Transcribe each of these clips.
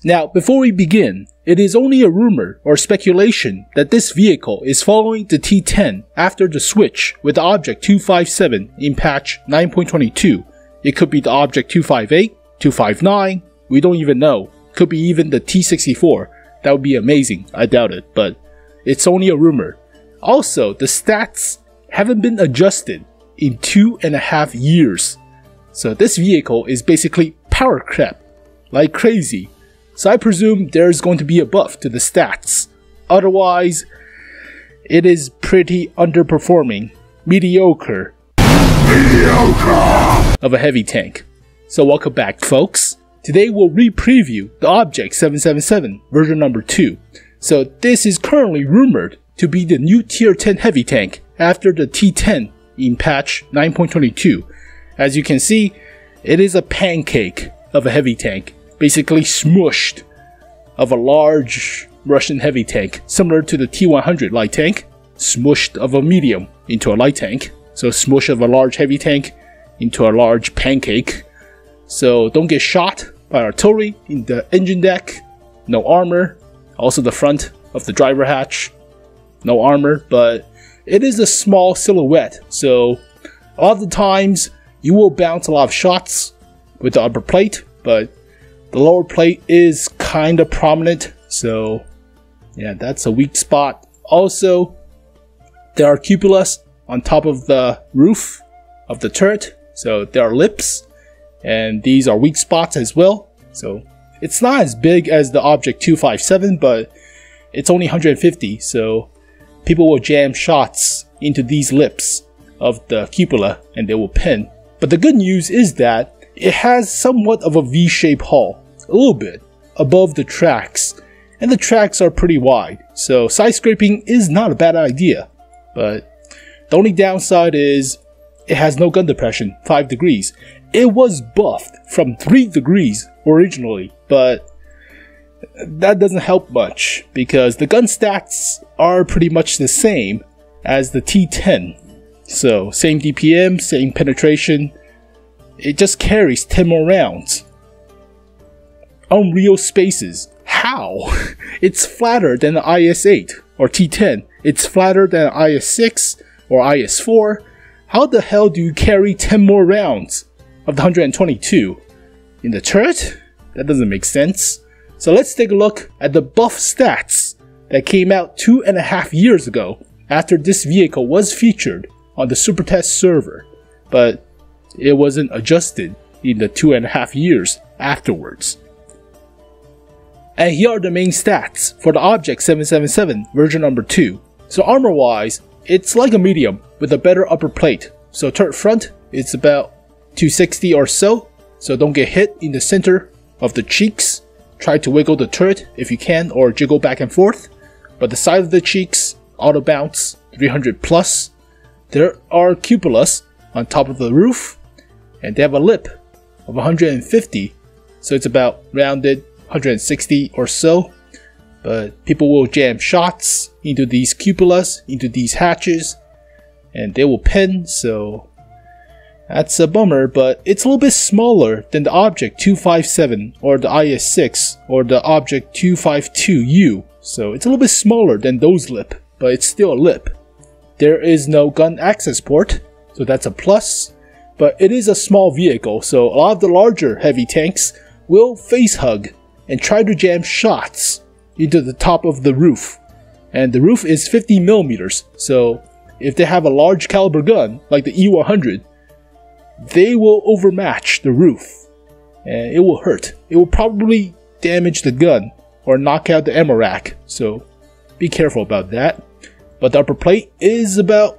Now, before we begin, it is only a rumor or speculation that this vehicle is following the T10 after the switch with the Object 257 in patch 9.22. It could be the Object 258, 259, we don't even know. Could be even the T64. That would be amazing. I doubt it, but it's only a rumor. Also, the stats haven't been adjusted in 2.5 years. So this vehicle is basically power crap, like crazy. So I presume there's going to be a buff to the stats. Otherwise, it is pretty underperforming, mediocre of a heavy tank. So welcome back, folks. Today we'll re-preview the Object 777 version number 2. So this is currently rumored to be the new tier 10 heavy tank after the T10 in patch 9.22. As you can see, it is a pancake of a heavy tank, basically smushed of a large Russian heavy tank, similar to the T100 light tank, smushed of a medium into a light tank, so smush of a large heavy tank into a large pancake. So don't get shot by artillery in the engine deck, no armor, also the front of the driver hatch, no armor, but it is a small silhouette, so a lot of the times you will bounce a lot of shots with the upper plate, but the lower plate is kinda prominent, so yeah, that's a weak spot. Also, there are cupolas on top of the roof of the turret, so there are lips, and these are weak spots as well. So it's not as big as the Object 257, but it's only 150, so people will jam shots into these lips of the cupola and they will pin. But the good news is that it has somewhat of a V-shaped hull, a little bit, above the tracks, and the tracks are pretty wide, so side scraping is not a bad idea. But the only downside is it has no gun depression, 5 degrees. It was buffed from 3 degrees originally, but that doesn't help much because the gun stats are pretty much the same as the T10. So same DPM, same penetration, it just carries 10 more rounds. Unreal spaces. How? It's flatter than the IS-8 or T10. It's flatter than IS-6 or IS-4. How the hell do you carry 10 more rounds of the 122 in the turret? That doesn't make sense. So let's take a look at the buff stats that came out 2.5 years ago after this vehicle was featured on the Super Test server, but it wasn't adjusted in the 2.5 years afterwards. And here are the main stats for the Object 777 version number 2. So armor wise, it's like a medium with a better upper plate. So turret front, it's about 260 or so don't get hit in the center of the cheeks. Try to wiggle the turret if you can or jiggle back and forth. But the side of the cheeks, auto bounce, 300 plus. There are cupolas on top of the roof, and they have a lip of 150, so it's about rounded 160 or so. But people will jam shots into these cupolas, into these hatches, and they will pin, so that's a bummer, but it's a little bit smaller than the Object 257 or the IS-6 or the Object 252U. So it's a little bit smaller than those lip, but it's still a lip. There is no gun access port, so that's a plus, but it is a small vehicle, so a lot of the larger heavy tanks will face hug and try to jam shots into the top of the roof. And the roof is 50 millimeters, so if they have a large caliber gun like the E100, they will overmatch the roof and it will hurt. It will probably damage the gun or knock out the ammo rack, so be careful about that. But the upper plate is about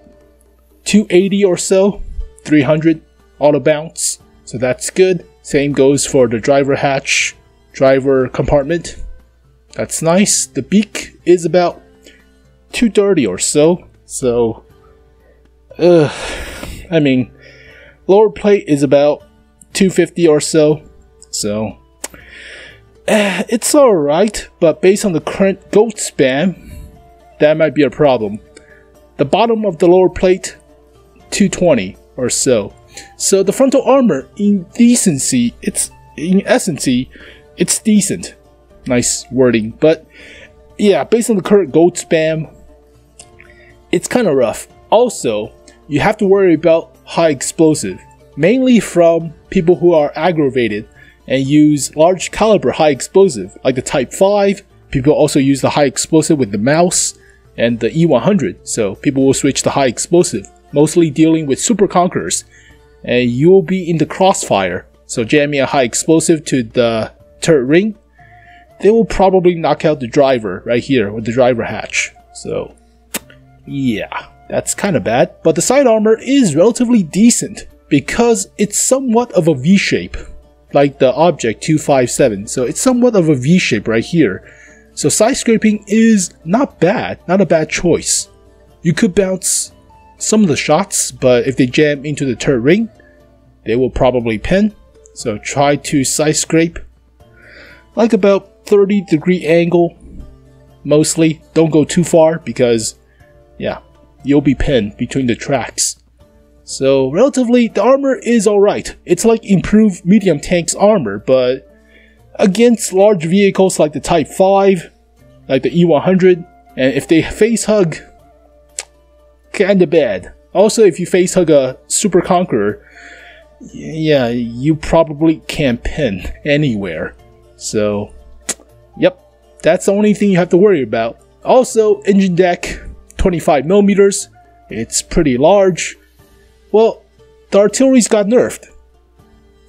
280 or so, 300 auto bounce, so that's good. Same goes for the driver hatch, driver compartment. That's nice. The beak is about 230 or so, I mean, lower plate is about 250 or so, it's alright, but based on the current goat spam, that might be a problem. The bottom of the lower plate, 220 or so. So the frontal armor, in essency, it's decent. Nice wording. But yeah, based on the current gold spam, it's kind of rough. Also, you have to worry about high explosive, mainly from people who are aggravated and use large caliber high explosive, like the Type 5. People also use the high explosive with the mouse and the E100, so people will switch to high explosive, mostly dealing with super conquerors, and you will be in the crossfire. So jamming a high explosive to the turret ring, they will probably knock out the driver right here with the driver hatch. So yeah, that's kind of bad. But the side armor is relatively decent because it's somewhat of a V-shape, like the Object 257. So it's somewhat of a V-shape right here. So side scraping is not bad, not a bad choice. You could bounce some of the shots, but if they jam into the turret ring, they will probably pin. So try to side scrape like about 30-degree angle mostly. Don't go too far because yeah, you'll be pinned between the tracks. So relatively, the armor is alright. It's like improved medium tank's armor, but against large vehicles like the Type 5, like the E100, and if they face hug, kinda bad. Also, if you face hug a Super Conqueror, yeah, you probably can't pin anywhere. So, yep, that's the only thing you have to worry about. Also, engine deck, 25mm, it's pretty large. Well, the artillery's got nerfed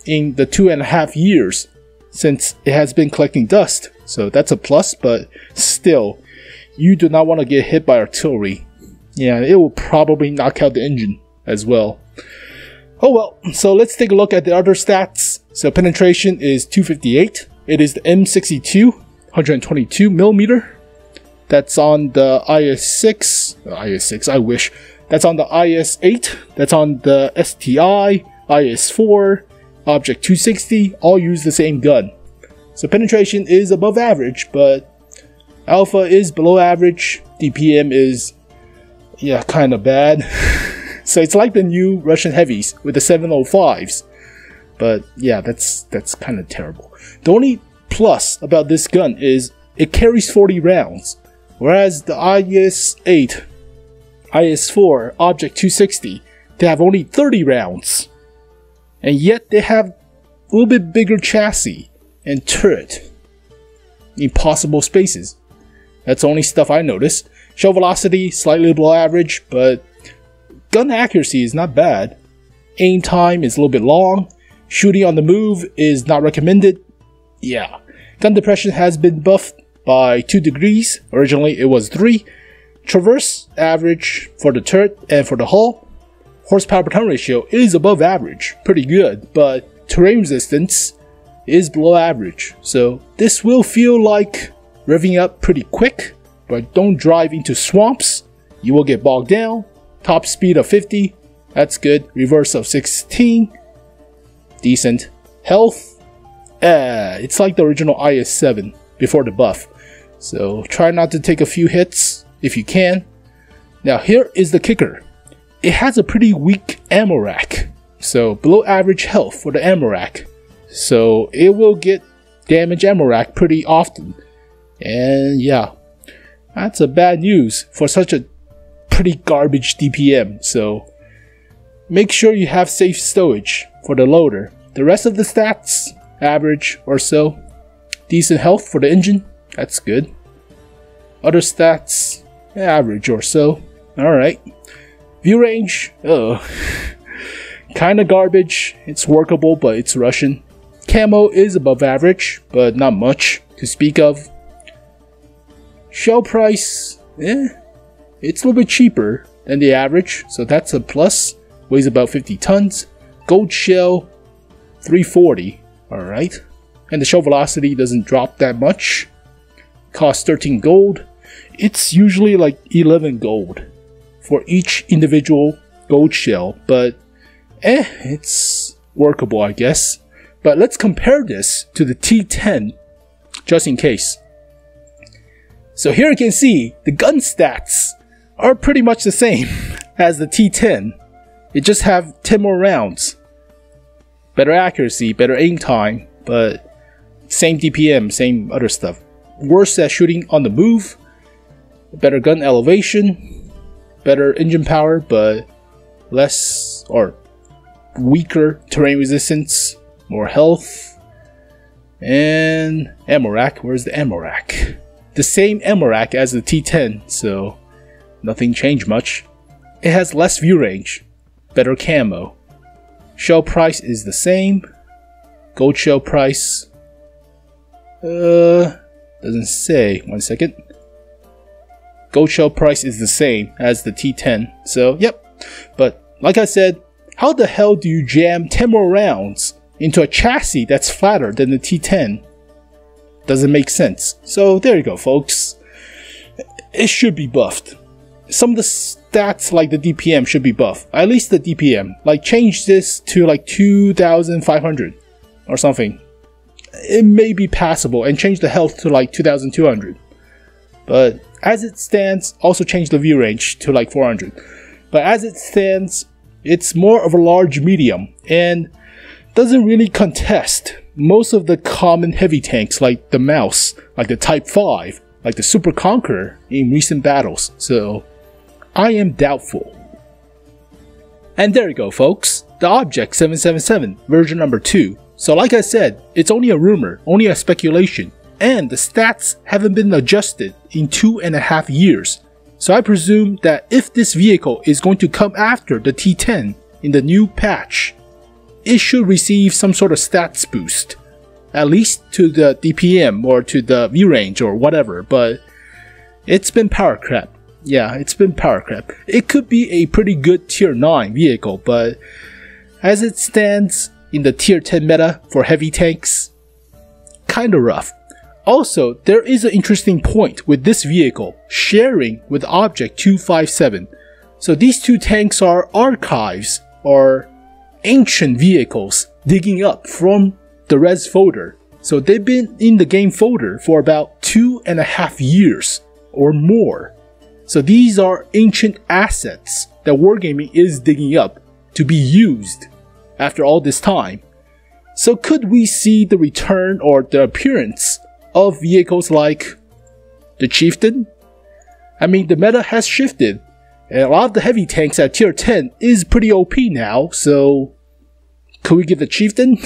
in the 2.5 years since it has been collecting dust, so that's a plus, but still, you do not want to get hit by artillery. Yeah, it will probably knock out the engine as well. Oh well, so let's take a look at the other stats. So penetration is 258. It is the M62, 122mm. That's on the IS6, I wish. That's on the IS8, that's on the STI, IS4, Object 260, all use the same gun. So penetration is above average, but Alpha is below average, DPM is, yeah, kinda bad. So it's like the new Russian heavies with the 705s. But yeah, that's kinda terrible. The only plus about this gun is it carries 40 rounds, whereas the IS8, IS4, Object 260, they have only 30 rounds. And yet they have a little bit bigger chassis and turret in possible spaces. That's the only stuff I noticed. Shell velocity, slightly below average, but gun accuracy is not bad. Aim time is a little bit long. Shooting on the move is not recommended. Yeah. Gun depression has been buffed by 2 degrees. Originally it was 3. Traverse, average for the turret and for the hull. Horsepower per ton ratio is above average, pretty good, but terrain resistance is below average. So this will feel like revving up pretty quick, but don't drive into swamps. You will get bogged down. Top speed of 50, that's good. Reverse of 16, decent. Health, it's like the original IS-7 before the buff. So try not to take a few hits if you can. Now here is the kicker. It has a pretty weak ammo rack, so below average health for the ammo rack. So it will get damage ammo rack pretty often. And yeah, that's a bad news for such a pretty garbage DPM. So make sure you have safe stowage for the loader. The rest of the stats, average or so. Decent health for the engine, that's good. Other stats, average or so. Alright. View range, kinda garbage. It's workable, but it's Russian. Camo is above average, but not much to speak of. Shell price, it's a little bit cheaper than the average, so that's a plus. Weighs about 50 tons. Gold shell, 340, alright. And the shell velocity doesn't drop that much. Costs 13 gold. It's usually like 11 gold for each individual gold shell, but it's workable, I guess. But let's compare this to the T10, just in case. So here you can see the gun stats are pretty much the same as the T10. It just have 10 more rounds. Better accuracy, better aim time, but same DPM, same other stuff. worse at shooting on the move, better gun elevation, better engine power, but less or weaker terrain resistance, more health, and ammo rack. Where's the ammo rack? The same ammo rack as the T10, so nothing changed much. It has less view range, better camo. Shell price is the same. Gold shell price, doesn't say. 1 second. Gold shell price is the same as the T10, so yep. But like I said, how the hell do you jam 10 more rounds into a chassis that's flatter than the T10? Doesn't make sense. So there you go, folks. It should be buffed. Some of the stats like the DPM should be buffed. At least the DPM. Like change this to like 2,500 or something. It may be passable, and change the health to like 2,200. But as it stands, also change the view range to like 400. But as it stands, it's more of a large medium and doesn't really contest most of the common heavy tanks like the Mouse, like the Type 5, like the Super Conqueror in recent battles. So I am doubtful. And there you go, folks. The Object 777 version number 2. So like I said, it's only a rumor, only a speculation, and the stats haven't been adjusted in 2.5 years. So I presume that if this vehicle is going to come after the T10 in the new patch, it should receive some sort of stats boost. At least to the DPM or to the view range or whatever, but it's been power crap. Yeah, it's been power crap. It could be a pretty good tier 9 vehicle, but as it stands in the tier 10 meta for heavy tanks, kinda rough. Also, there is an interesting point with this vehicle sharing with Object 257. So these two tanks are archives or ancient vehicles digging up from the res folder. So they've been in the game folder for about 2.5 years or more. So these are ancient assets that Wargaming is digging up to be used after all this time. So could we see the return or the appearance of vehicles like the Chieftain? I mean, the meta has shifted, and a lot of the heavy tanks at tier 10 is pretty OP now, so could we get the Chieftain?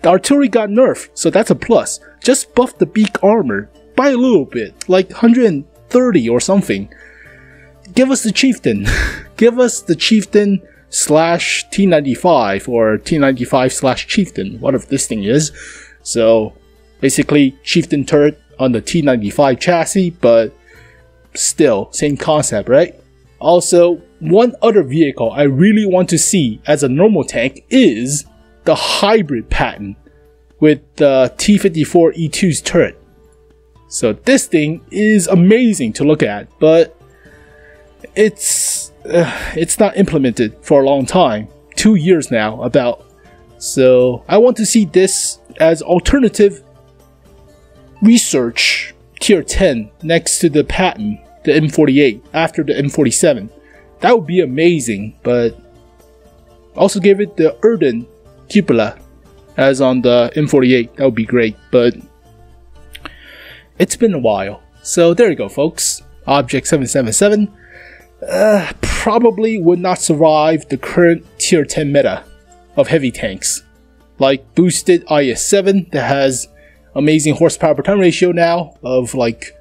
The artillery got nerfed, so that's a plus. Just buff the beak armor by a little bit, like 130 or something. Give us the Chieftain. Give us the Chieftain slash T95 or T95 slash Chieftain, whatever this thing is. So basically Chieftain turret on the T95 chassis, but still same concept, right? Also, one other vehicle I really want to see as a normal tank is the hybrid Patton with the T54E2's turret. So this thing is amazing to look at, but it's not implemented for a long time, 2 years now about. So I want to see this as alternative research tier 10 next to the Patton, the M48, after the M47. That would be amazing, but also give it the Erden cupola as on the M48. That would be great, but it's been a while. So there you go, folks. Object 777 probably would not survive the current tier 10 meta of heavy tanks, like boosted IS-7 that has amazing horsepower per ton ratio now of like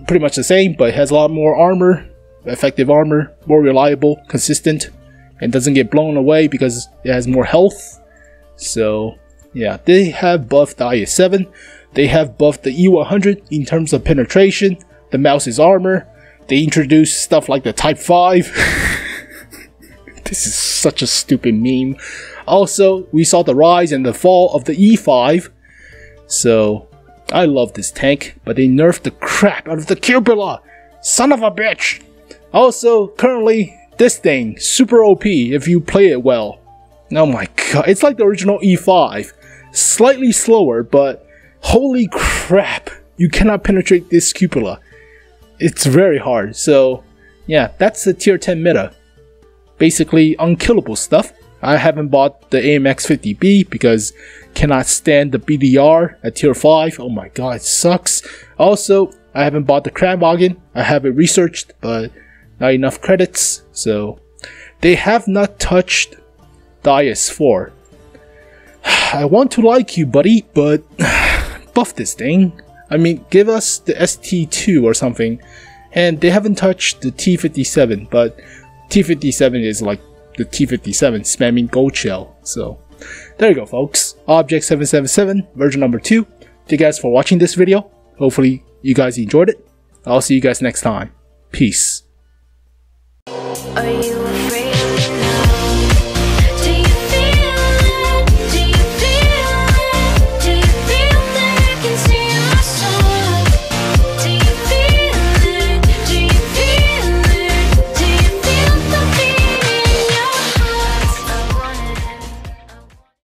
pretty much the same, but it has a lot more armor, effective armor, more reliable, consistent, and doesn't get blown away because it has more health. So yeah, they have buffed the IS-7, they have buffed the E100 in terms of penetration, the Mouse's armor. They introduced stuff like the Type 5. This is such a stupid meme. Also, we saw the rise and the fall of the E5. So, I love this tank, but they nerfed the crap out of the cupola. Son of a bitch! Also, currently, this thing, super OP if you play it well. Oh my god, it's like the original E5. Slightly slower, but holy crap, you cannot penetrate this cupola. It's very hard. So yeah, that's the tier 10 meta. Basically unkillable stuff. I haven't bought the AMX 50B because cannot stand the BDR at tier 5. Oh my god, it sucks. Also, I haven't bought the Krabwagen. I have it researched, but not enough credits. So they have not touched the IS-4. I want to like you, buddy, but buff this thing. I mean, give us the ST2 or something. And they haven't touched the T57, but T57 is like the T57 spamming gold shell. So there you go, folks. Object 777 version number 2. Thank you guys for watching this video. Hopefully you guys enjoyed it. I'll see you guys next time. Peace. Are you afraid?